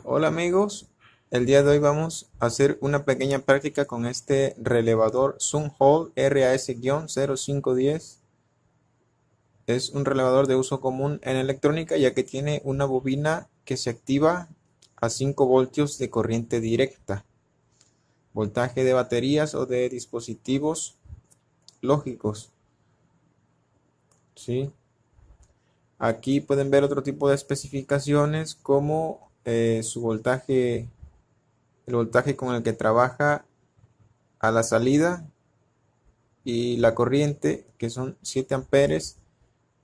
Hola amigos, el día de hoy vamos a hacer una pequeña práctica con este relevador Sunhall RAS-0510. Es un relevador de uso común en electrónica ya que tiene una bobina que se activa a 5 voltios de corriente directa, voltaje de baterías o de dispositivos lógicos. ¿Sí? Aquí pueden ver otro tipo de especificaciones como su voltaje, el voltaje con el que trabaja a la salida y la corriente, que son 7 amperes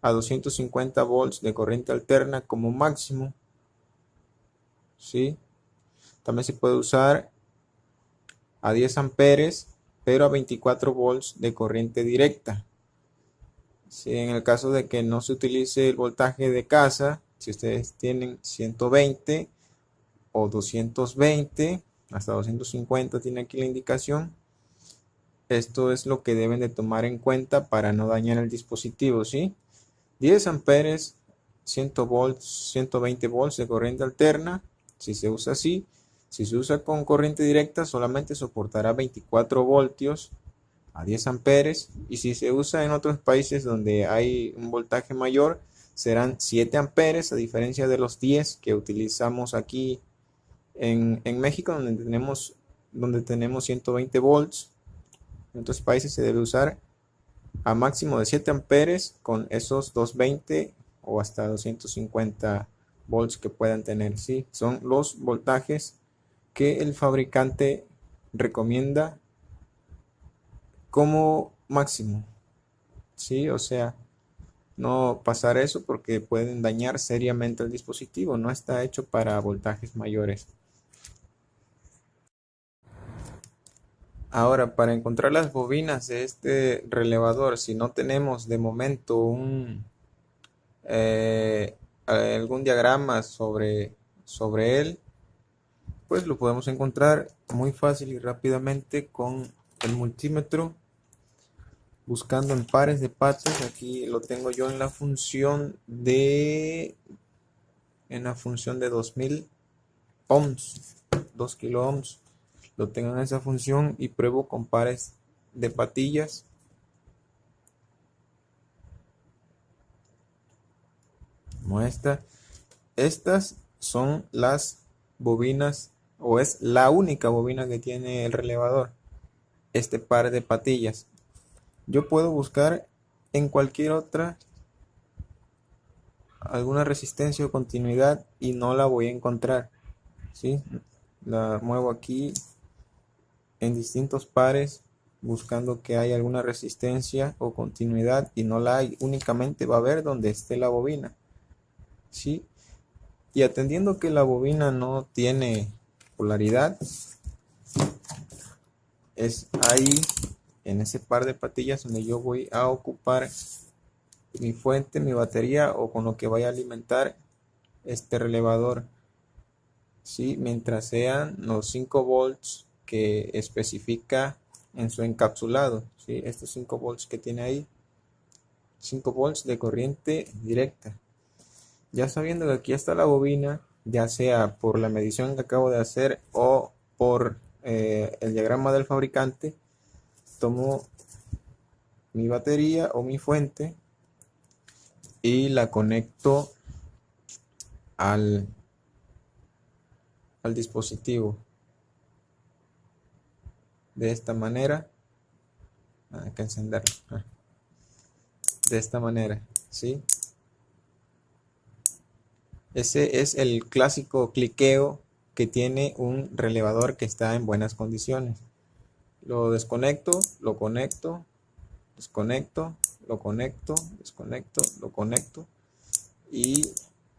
a 250 volts de corriente alterna como máximo. ¿Sí? También se puede usar a 10 amperes, pero a 24 volts de corriente directa. Si en el caso de que no se utilice el voltaje de casa, si ustedes tienen 120 o 220, hasta 250 tiene aquí la indicación. Esto es lo que deben de tomar en cuenta para no dañar el dispositivo, ¿sí? 10 amperes, 100 volts, 120 volts de corriente alterna, si se usa así. Si se usa con corriente directa, solamente soportará 24 voltios a 10 amperes. Y si se usa en otros países donde hay un voltaje mayor, serán 7 amperes, a diferencia de los 10 que utilizamos aquí en México, donde tenemos 120 volts. En otros países se debe usar a máximo de 7 amperes con esos 220 o hasta 250 volts que puedan tener. ¿Sí? Son los voltajes que el fabricante recomienda como máximo. ¿Sí? O sea, no pasar eso porque pueden dañar seriamente el dispositivo. No está hecho para voltajes mayores. Ahora, para encontrar las bobinas de este relevador, si no tenemos de momento algún diagrama sobre él, pues lo podemos encontrar muy fácil y rápidamente con el multímetro, buscando en pares de patas. Aquí lo tengo yo en la función de 2000 ohms, 2 kilo ohms. Lo tengo en esa función y pruebo con pares de patillas. Muestra. Estas son las bobinas, o es la única bobina que tiene el relevador, este par de patillas. Yo puedo buscar en cualquier otra alguna resistencia o continuidad y no la voy a encontrar. ¿Sí? La muevo aquí en distintos pares buscando que haya alguna resistencia o continuidad y no la hay. Únicamente va a ver donde esté la bobina. ¿Sí? Y atendiendo que la bobina no tiene polaridad, es ahí en ese par de patillas donde yo voy a ocupar mi fuente, mi batería o con lo que vaya a alimentar este relevador. ¿Sí? Mientras sean los 5 volts que especifica en su encapsulado. ¿Sí? Estos 5 volts que tiene ahí, 5 volts de corriente directa. Ya sabiendo que aquí está la bobina, ya sea por la medición que acabo de hacer o por el diagrama del fabricante, tomo mi batería o mi fuente y la conecto al, al dispositivo de esta manera. Hay que encenderlo. De esta manera, ¿sí? Ese es el clásico cliqueo que tiene un relevador que está en buenas condiciones. Lo desconecto, lo conecto, desconecto, lo conecto, desconecto, lo conecto y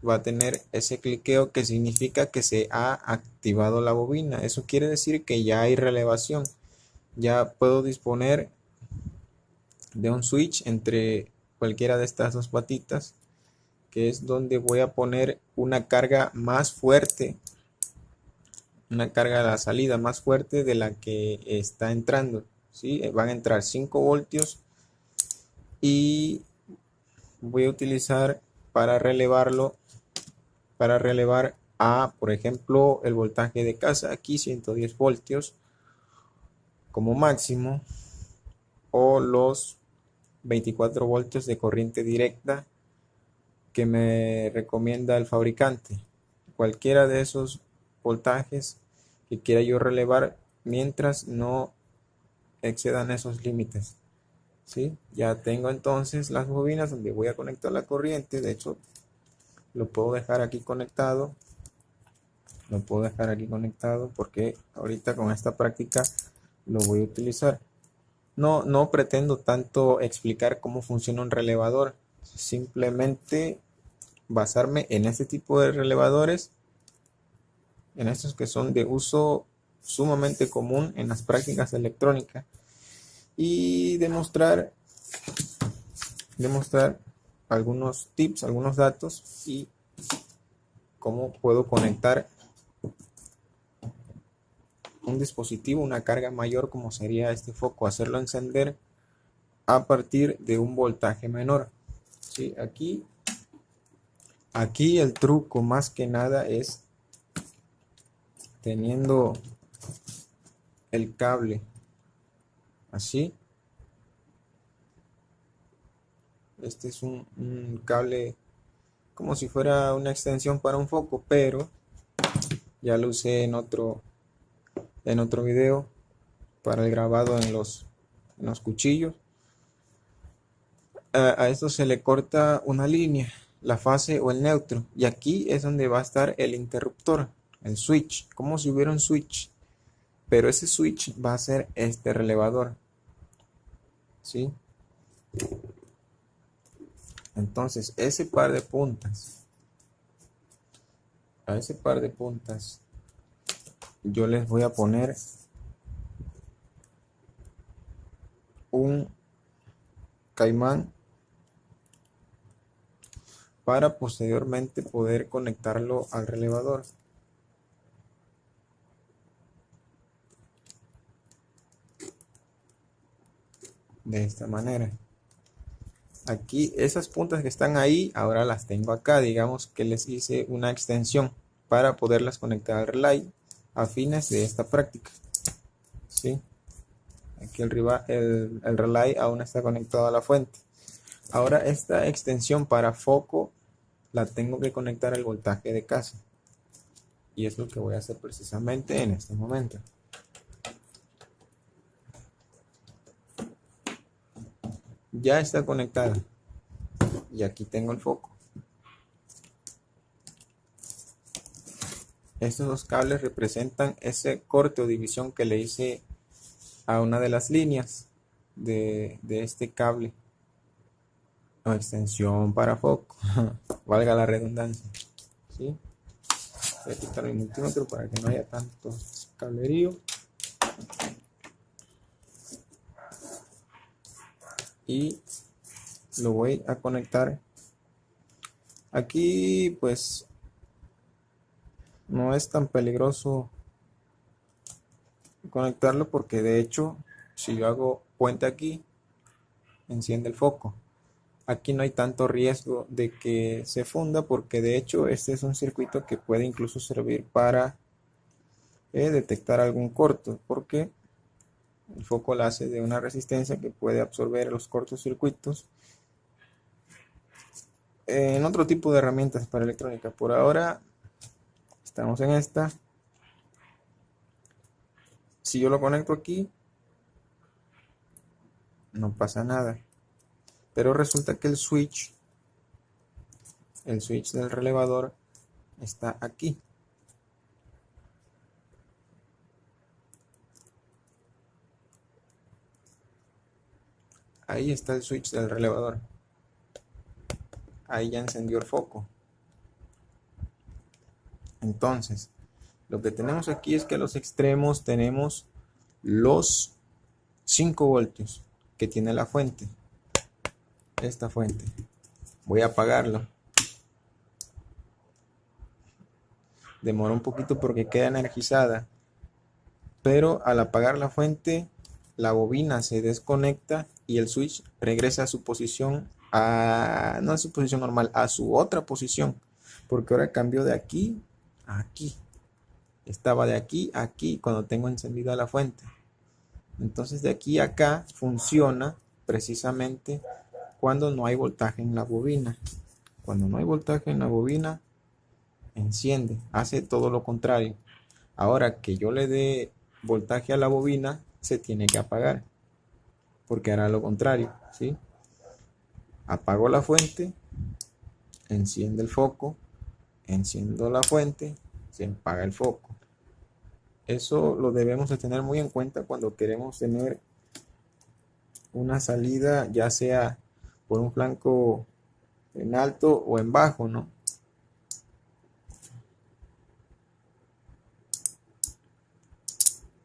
va a tener ese cliqueo que significa que se ha activado la bobina. Eso quiere decir que ya hay relevación. Ya puedo disponer de un switch entre cualquiera de estas dos patitas, que es donde voy a poner una carga más fuerte, una carga a la salida más fuerte de la que está entrando. ¿Sí? Van a entrar 5 voltios y voy a utilizar para relevar a, por ejemplo, el voltaje de casa, aquí 110 voltios como máximo, o los 24 voltios de corriente directa que me recomienda el fabricante. Cualquiera de esos voltajes que quiera yo relevar mientras no excedan esos límites. ¿Sí? Ya tengo entonces las bobinas donde voy a conectar la corriente. De hecho, lo puedo dejar aquí conectado. Lo puedo dejar aquí conectado porque ahorita con esta práctica lo voy a utilizar. No pretendo tanto explicar cómo funciona un relevador, simplemente basarme en este tipo de relevadores, en estos que son de uso sumamente común en las prácticas electrónicas, y demostrar algunos tips, algunos datos y cómo puedo conectar un dispositivo, una carga mayor como sería este foco, hacerlo encender a partir de un voltaje menor. ¿Sí? Aquí el truco más que nada es teniendo el cable así. Este es un cable como si fuera una extensión para un foco, pero ya lo usé en otro video para el grabado en los cuchillos. A esto se le corta una línea, la fase o el neutro, y aquí es donde va a estar el interruptor, el switch, como si hubiera un switch, pero ese switch va a ser este relevador, ¿sí? Entonces a ese par de puntas yo les voy a poner un caimán para posteriormente poder conectarlo al relevador. De esta manera. Aquí esas puntas que están ahí, ahora las tengo acá. Digamos que les hice una extensión para poderlas conectar al relay a fines de esta práctica. ¿Sí? Aquí el relay aún está conectado a la fuente. Ahora esta extensión para foco la tengo que conectar al voltaje de casa. Y es lo que voy a hacer precisamente en este momento. Ya está conectada. Y aquí tengo el foco. Estos dos cables representan ese corte o división que le hice a una de las líneas de este cable o extensión para foco. Valga la redundancia. ¿Sí? Voy a quitar mi multímetro para que no haya tanto cablerío. Y lo voy a conectar. Aquí pues no es tan peligroso conectarlo porque de hecho si yo hago puente aquí, enciende el foco. Aquí no hay tanto riesgo de que se funda porque de hecho este es un circuito que puede incluso servir para detectar algún corto, porque el foco la hace de una resistencia que puede absorber los cortocircuitos en otro tipo de herramientas para electrónica. Por ahora estamos en esta. Si yo lo conecto aquí, no pasa nada. Pero resulta que el switch del relevador está aquí. Ahí está el switch del relevador. Ahí ya encendió el foco. Entonces, lo que tenemos aquí es que a los extremos tenemos los 5 voltios que tiene la fuente. Esta fuente. Voy a apagarlo. Demora un poquito porque queda energizada. Pero al apagar la fuente, la bobina se desconecta y el switch regresa a su posición, no a su posición normal, a su otra posición. Porque ahora cambió de aquí aquí. Estaba de aquí a aquí cuando tengo encendida la fuente. Entonces de aquí a acá funciona precisamente cuando no hay voltaje en la bobina. Cuando no hay voltaje en la bobina, enciende, hace todo lo contrario. Ahora que yo le dé voltaje a la bobina, se tiene que apagar, porque hará lo contrario, ¿sí? Apago la fuente, enciende el foco, enciendo la fuente, se apaga el foco. Eso lo debemos de tener muy en cuenta cuando queremos tener una salida, ya sea por un flanco en alto o en bajo, ¿no?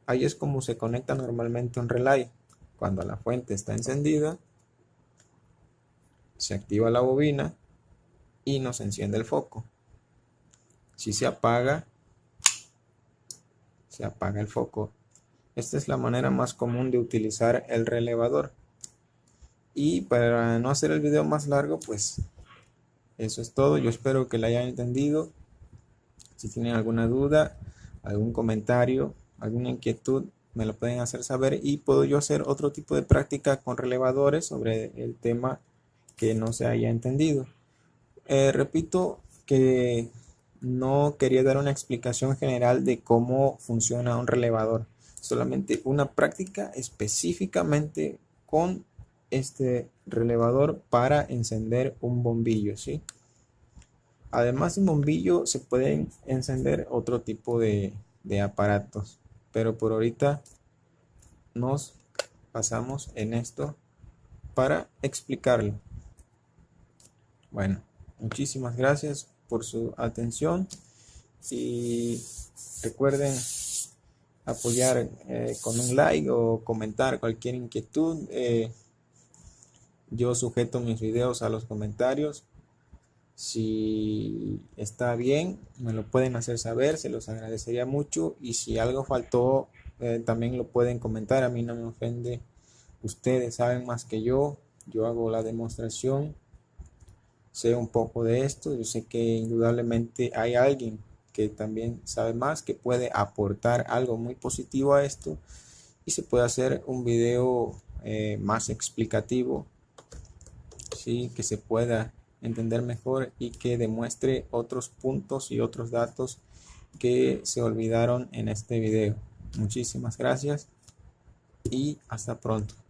Ahí es como se conecta normalmente un relay. Cuando la fuente está encendida, se activa la bobina y nos enciende el foco. Si se apaga el foco. Esta es la manera más común de utilizar el relevador. Y para no hacer el video más largo, pues eso es todo. Yo espero que lo hayan entendido. Si tienen alguna duda, algún comentario, alguna inquietud, me lo pueden hacer saber y puedo yo hacer otro tipo de práctica con relevadores sobre el tema que no se haya entendido. Repito que no quería dar una explicación general de cómo funciona un relevador, solamente una práctica específicamente con este relevador para encender un bombillo, ¿sí? Además de un bombillo se pueden encender otro tipo de aparatos, pero por ahorita nos basamos en esto para explicarlo. Bueno, muchísimas gracias por su atención y recuerden apoyar con un like o comentar cualquier inquietud. Yo sujeto mis videos a los comentarios. Si está bien, me lo pueden hacer saber, se los agradecería mucho. Y si algo faltó, también lo pueden comentar, a mí no me ofende. Ustedes saben más que yo hago la demostración, sé un poco de esto, yo sé que indudablemente hay alguien que también sabe más, que puede aportar algo muy positivo a esto y se puede hacer un video más explicativo, ¿sí? Que se pueda entender mejor y que demuestre otros puntos y otros datos que se olvidaron en este video. Muchísimas gracias y hasta pronto.